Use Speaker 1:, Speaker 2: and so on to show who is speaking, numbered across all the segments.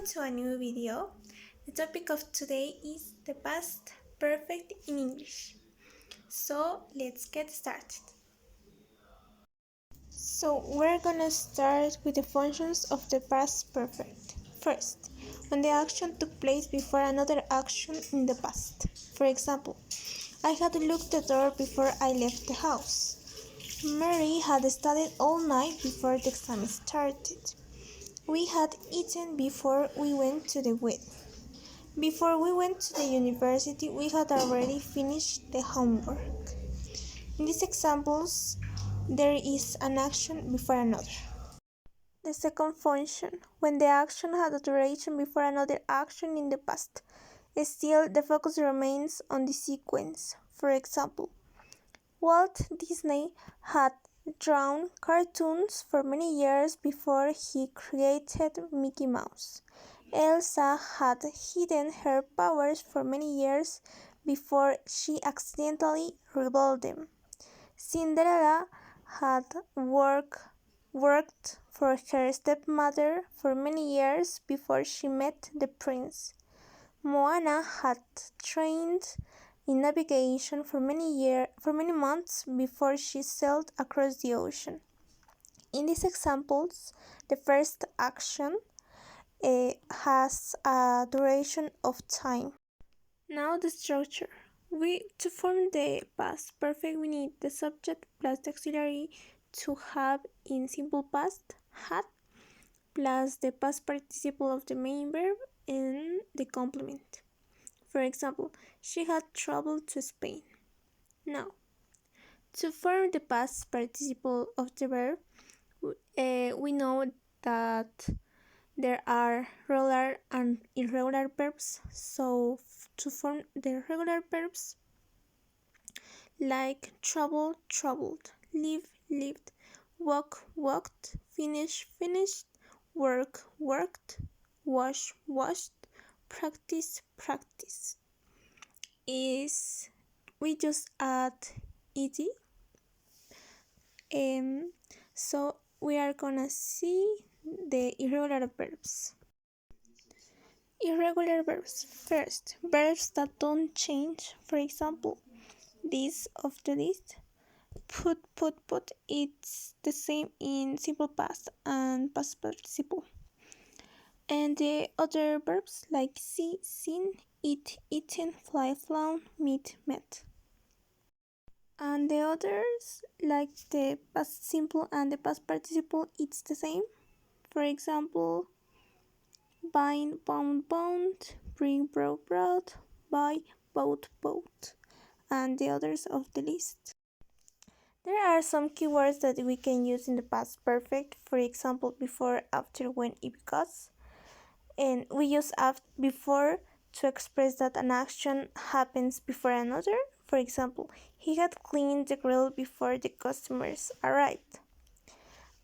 Speaker 1: Welcome to a new video. The topic of today is the past perfect in English. So let's get started. So we're gonna start with the functions of the past perfect. First, when the action took place before another action in the past. For example, I had locked the door before I left the house. Mary had studied all night before the exam started. We had eaten before we went to the wedding. Before we went to the university, we had already finished the homework. In these examples, there is an action before another. The second function, when the action had a duration before another action in the past. Still, the focus remains on the sequence. For example, Walt Disney had drawn cartoons for many years before he created Mickey Mouse. Elsa had hidden her powers for many years before she accidentally revealed them. Cinderella had worked for her stepmother for many years before she met the prince. Moana had trained in navigation for many months before she sailed across the ocean. In these examples, the first action has a duration of time. Now the structure. To form the past perfect, we need the subject plus the auxiliary to have in simple past, had, plus the past participle of the main verb and the complement. For example, she had traveled to Spain. Now, to form the past participle of the verb, we know that there are regular and irregular verbs. So, to form the regular verbs, like travel, traveled, live, lived, walk, walked, finish, finished, work, worked, wash, washed, practice, practiced, is we just add ed. So we are gonna see the irregular verbs. Irregular verbs. First, verbs that don't change. For example, this of the list. Put. It's the same in simple past and past participle. And the other verbs like see, seen, eat, eaten, fly, flown, meet, met. And the others, like the past simple and the past participle, it's the same. For example, bind, bound, bound, bring, brought, brought, buy, bought, bought, and the others of the list. There are some keywords that we can use in the past perfect, for example, before, after, when, if, because. And we use before to express that an action happens before another. For example, he had cleaned the grill before the customers arrived.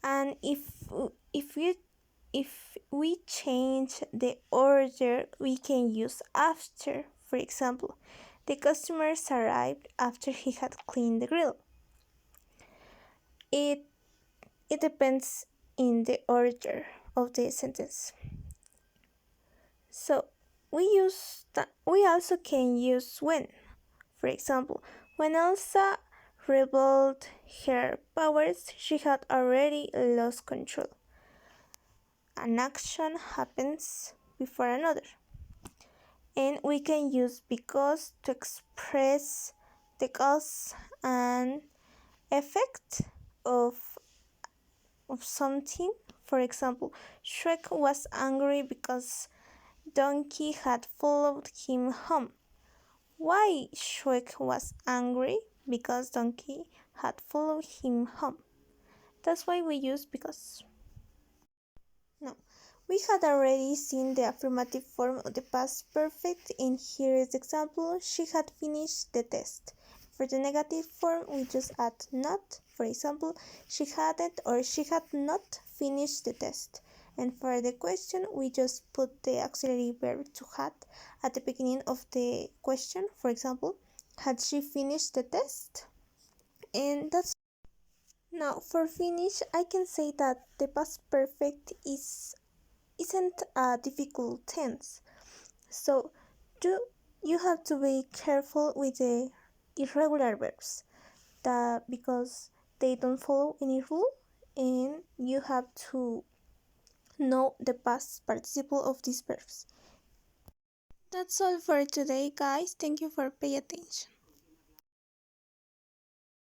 Speaker 1: And if we change the order, we can use after. For example, the customers arrived after he had cleaned the grill. It depends in the order of the sentence. So we also can use when. For example, when Elsa revealed her powers, she had already lost control. An action happens before another. And we can use because to express the cause and effect of something. For example, Shrek was angry because Donkey had followed him home. Why Shrek was angry? Because Donkey had followed him home. That's why we use because. Now, we had already seen the affirmative form of the past perfect, and here is the example. She had finished the test. For the negative form, we just add not. For example, she hadn't or she had not finished the test. And for the question, we just put the auxiliary verb to had at the beginning of the question. For example, had she finished the test? And that's. Now, for finish, I can say that the past perfect is isn't a difficult tense. So you have to be careful with the irregular verbs that because they don't follow any rule, and you have to know the past participle of these verbs. That's all for today, guys. Thank you for paying attention.